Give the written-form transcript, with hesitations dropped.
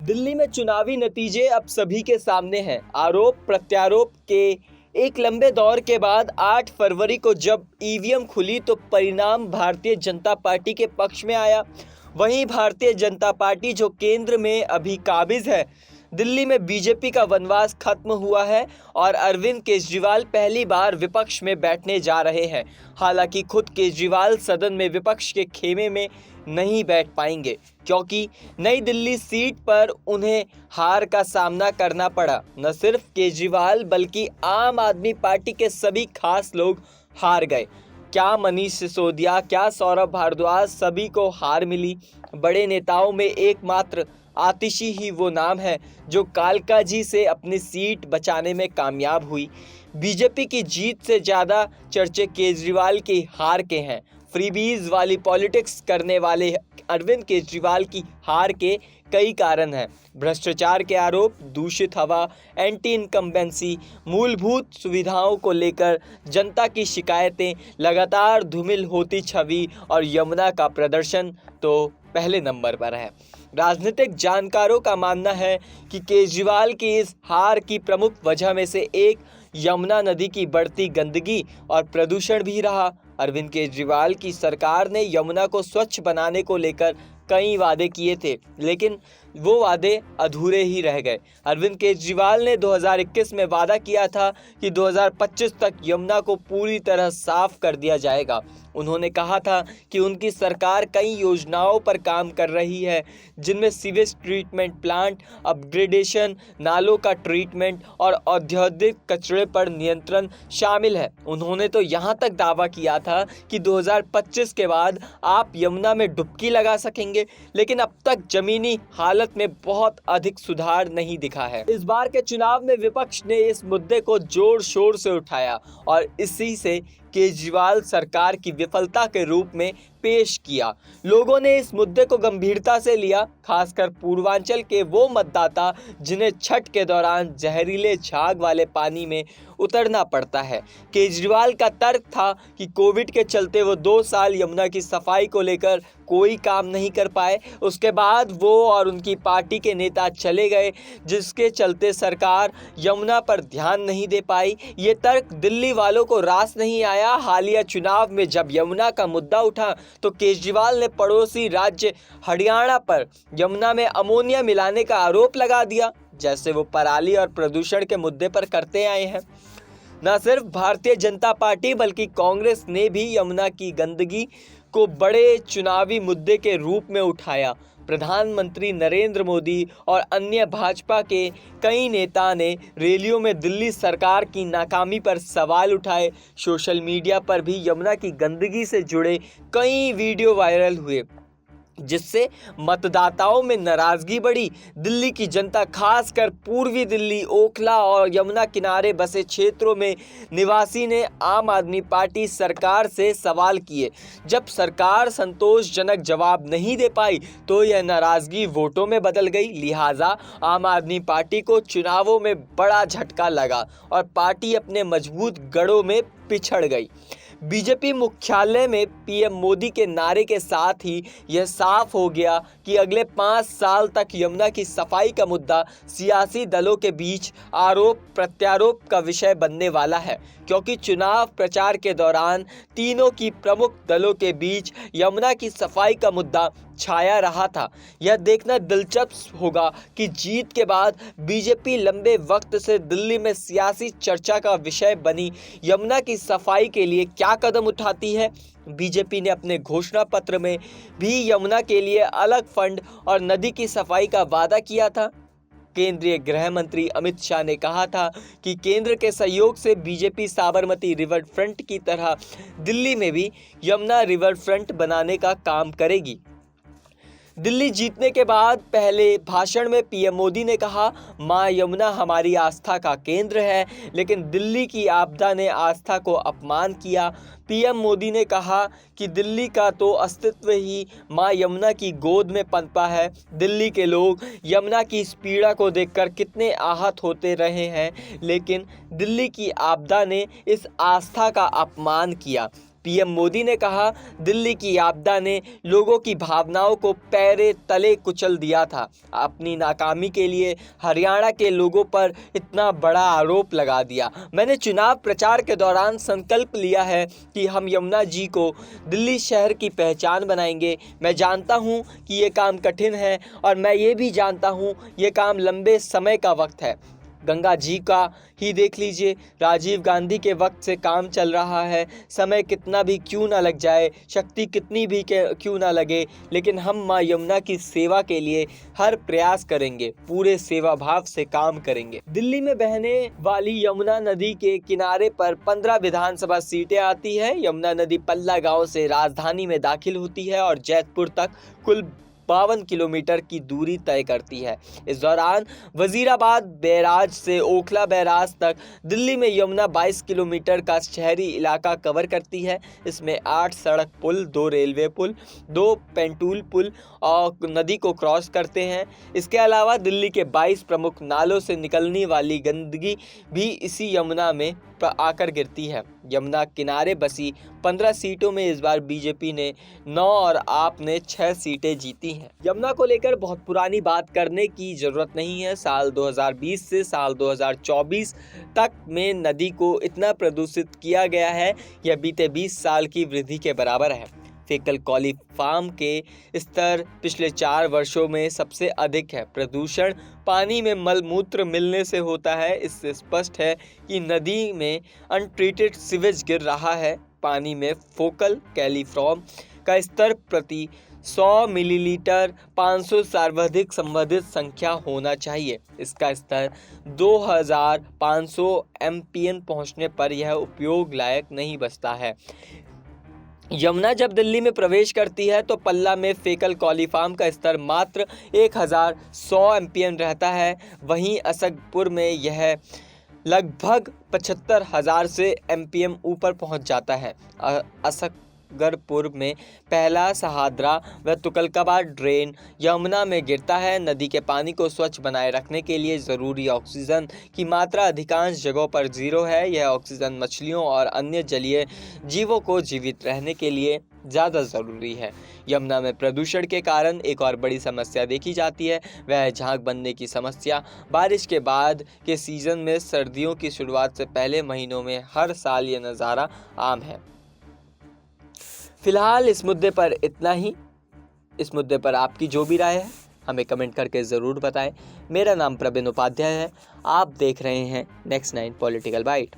दिल्ली में चुनावी नतीजे अब सभी के सामने हैं। आरोप प्रत्यारोप के एक लंबे दौर के बाद 8 फरवरी को जब ईवीएम खुली तो परिणाम भारतीय जनता पार्टी के पक्ष में आया। वहीं भारतीय जनता पार्टी जो केंद्र में अभी काबिज है, दिल्ली में बीजेपी का वनवास खत्म हुआ है और अरविंद केजरीवाल पहली बार विपक्ष में बैठने जा रहे हैं। हालांकि खुद केजरीवाल सदन में विपक्ष के खेमे में नहीं बैठ पाएंगे, क्योंकि नई दिल्ली सीट पर उन्हें हार का सामना करना पड़ा। न सिर्फ केजरीवाल बल्कि आम आदमी पार्टी के सभी खास लोग हार गए। क्या मनीष सिसोदिया, क्या सौरभ भारद्वाज, सभी को हार मिली। बड़े नेताओं में एकमात्र आतिशी ही वो नाम है जो कालका जी से अपनी सीट बचाने में कामयाब हुई। बीजेपी की जीत से ज़्यादा चर्चे केजरीवाल की हार के हैं। फ्रीबीज वाली पॉलिटिक्स करने वाले अरविंद केजरीवाल की हार के कई कारण हैं। भ्रष्टाचार के आरोप, दूषित हवा, एंटी इनकम्बेंसी, मूलभूत सुविधाओं को लेकर जनता की शिकायतें, लगातार धूमिल होती छवि और यमुना का प्रदर्शन तो पहले नंबर पर है। राजनीतिक जानकारों का मानना है कि केजरीवाल की इस हार की प्रमुख वजह में से एक यमुना नदी की बढ़ती गंदगी और प्रदूषण भी रहा। अरविंद केजरीवाल की सरकार ने यमुना को स्वच्छ बनाने को लेकर कई वादे किए थे, लेकिन वो वादे अधूरे ही रह गए। अरविंद केजरीवाल ने 2021 में वादा किया था कि 2025 तक यमुना को पूरी तरह साफ कर दिया जाएगा। उन्होंने कहा था कि उनकी सरकार कई योजनाओं पर काम कर रही है, जिनमें सीवेज ट्रीटमेंट प्लांट अपग्रेडेशन, नालों का ट्रीटमेंट और औद्योगिक कचरे पर नियंत्रण शामिल है। उन्होंने तो यहाँ तक दावा किया था कि 2025 के बाद आप यमुना में डुबकी लगा सकेंगे, लेकिन अब तक जमीनी हालत में बहुत अधिक सुधार नहीं दिखा है। इस बार के चुनाव में विपक्ष ने इस मुद्दे को जोर शोर से उठाया और इसी से केजरीवाल सरकार की विफलता के रूप में पेश किया। लोगों ने इस मुद्दे को गंभीरता से लिया, खासकर पूर्वांचल के वो मतदाता जिन्हें छठ के दौरान जहरीले झाग वाले पानी में उतरना पड़ता है। केजरीवाल का तर्क था कि कोविड के चलते वो 2 साल यमुना की सफाई को लेकर कोई काम नहीं कर पाए। उसके बाद वो और उनकी पार्टी के नेता चले गए, जिसके चलते सरकार यमुना पर ध्यान नहीं दे पाई। ये तर्क दिल्ली वालों को रास नहीं आया। हालिया चुनाव में जब यमुना का मुद्दा उठा तो केजरीवाल ने पड़ोसी राज्य हरियाणा पर यमुना में अमोनिया मिलाने का आरोप लगा दिया, जैसे वो पराली और प्रदूषण के मुद्दे पर करते आए हैं। न सिर्फ भारतीय जनता पार्टी बल्कि कांग्रेस ने भी यमुना की गंदगी को बड़े चुनावी मुद्दे के रूप में उठाया। प्रधानमंत्री नरेंद्र मोदी और अन्य भाजपा के कई नेता ने रैलियों में दिल्ली सरकार की नाकामी पर सवाल उठाए। सोशल मीडिया पर भी यमुना की गंदगी से जुड़े कई वीडियो वायरल हुए, जिससे मतदाताओं में नाराजगी बढ़ी। दिल्ली की जनता, खासकर पूर्वी दिल्ली, ओखला और यमुना किनारे बसे क्षेत्रों में निवासी ने आम आदमी पार्टी सरकार से सवाल किए। जब सरकार संतोषजनक जवाब नहीं दे पाई तो यह नाराजगी वोटों में बदल गई। लिहाजा आम आदमी पार्टी को चुनावों में बड़ा झटका लगा और पार्टी अपने मजबूत गढ़ों में पिछड़ गई। बीजेपी मुख्यालय में पीएम मोदी के नारे के साथ ही यह साफ हो गया कि अगले 5 साल तक यमुना की सफाई का मुद्दा सियासी दलों के बीच आरोप प्रत्यारोप का विषय बनने वाला है, क्योंकि चुनाव प्रचार के दौरान तीनों की प्रमुख दलों के बीच यमुना की सफाई का मुद्दा छाया रहा था। यह देखना दिलचस्प होगा कि जीत के बाद बीजेपी लंबे वक्त से दिल्ली में सियासी चर्चा का विषय बनी यमुना की सफाई के लिए क्या कदम उठाती है। बीजेपी ने अपने घोषणा पत्र में भी यमुना के लिए अलग फंड और नदी की सफाई का वादा किया था। केंद्रीय गृह मंत्री अमित शाह ने कहा था कि केंद्र के सहयोग से बीजेपी साबरमती रिवर फ्रंट की तरह दिल्ली में भी यमुना रिवर फ्रंट बनाने का काम करेगी। दिल्ली जीतने के बाद पहले भाषण में पीएम मोदी ने कहा, मां यमुना हमारी आस्था का केंद्र है, लेकिन दिल्ली की आपदा ने आस्था को अपमान किया। पीएम मोदी ने कहा कि दिल्ली का तो अस्तित्व ही मां यमुना की गोद में पनपा है। दिल्ली के लोग यमुना की इस पीड़ा को देखकर कितने आहत होते रहे हैं, लेकिन दिल्ली की आपदा ने इस आस्था का अपमान किया। पीएम मोदी ने कहा, दिल्ली की आपदा ने लोगों की भावनाओं को पैरे तले कुचल दिया था। अपनी नाकामी के लिए हरियाणा के लोगों पर इतना बड़ा आरोप लगा दिया। मैंने चुनाव प्रचार के दौरान संकल्प लिया है कि हम यमुना जी को दिल्ली शहर की पहचान बनाएंगे। मैं जानता हूं कि ये काम कठिन है और मैं ये भी जानता हूं ये काम लंबे समय का वक्त है। गंगा जी का ही देख लीजिए, राजीव गांधी के वक्त से काम चल रहा है। समय कितना भी क्यों ना लग जाए, शक्ति कितनी भी क्यों ना लगे, लेकिन हम माँ यमुना की सेवा के लिए हर प्रयास करेंगे, पूरे सेवा भाव से काम करेंगे। दिल्ली में बहने वाली यमुना नदी के किनारे पर 15 विधानसभा सीटें आती है। यमुना नदी पल्ला गांव से राजधानी में दाखिल होती है और जैतपुर तक कुल 52 किलोमीटर की दूरी तय करती है। इस दौरान वजीराबाद बैराज से ओखला बैराज तक दिल्ली में यमुना 22 किलोमीटर का शहरी इलाका कवर करती है। इसमें 8 सड़क पुल, 2 रेलवे पुल, 2 पेंटूल पुल और नदी को क्रॉस करते हैं। इसके अलावा दिल्ली के 22 प्रमुख नालों से निकलने वाली गंदगी भी इसी यमुना में आकर गिरती है। यमुना किनारे बसी 15 सीटों में इस बार बीजेपी ने 9 और आप ने 6 सीटें जीती हैं। यमुना को लेकर बहुत पुरानी बात करने की जरूरत नहीं है। साल 2020 से साल 2024 तक में नदी को इतना प्रदूषित किया गया है, यह बीते 20 साल की वृद्धि के बराबर है। फेकल कॉलीफॉर्म के स्तर पिछले 4 वर्षों में सबसे अधिक है। प्रदूषण पानी में मलमूत्र मिलने से होता है। इससे स्पष्ट है कि नदी में अनट्रीटेड सीवेज गिर रहा है। पानी में फोकल कॉलीफॉर्म का स्तर प्रति 100 मिलीलीटर 500 सर्वाधिक संबंधित संख्या होना चाहिए। इसका स्तर 2500 एमपीएन पहुंचने पर यह उपयोग लायक नहीं बचता है। यमुना जब दिल्ली में प्रवेश करती है तो पल्ला में फेकल कॉलीफॉर्म का स्तर मात्र 1100 एमपीएन रहता है। वहीं असगपुर में यह लगभग 75,000 से एमपीएम ऊपर पहुंच जाता है। असगरपुर में पहला सहादरा व तुगलकाबाद ड्रेन यमुना में गिरता है। नदी के पानी को स्वच्छ बनाए रखने के लिए ज़रूरी ऑक्सीजन की मात्रा अधिकांश जगहों पर 0 है। यह ऑक्सीजन मछलियों और अन्य जलीय जीवों को जीवित रहने के लिए ज़्यादा ज़रूरी है। यमुना में प्रदूषण के कारण एक और बड़ी समस्या देखी जाती है, वह है झाग बनने की समस्या। बारिश के बाद के सीज़न में सर्दियों की शुरुआत से पहले महीनों में हर साल ये नज़ारा आम है। फिलहाल इस मुद्दे पर इतना ही। इस मुद्दे पर आपकी जो भी राय है हमें कमेंट करके ज़रूर बताएं। मेरा नाम प्रवीण उपाध्याय है। आप देख रहे हैं नेक्स्ट 9 पॉलिटिकल बाइट।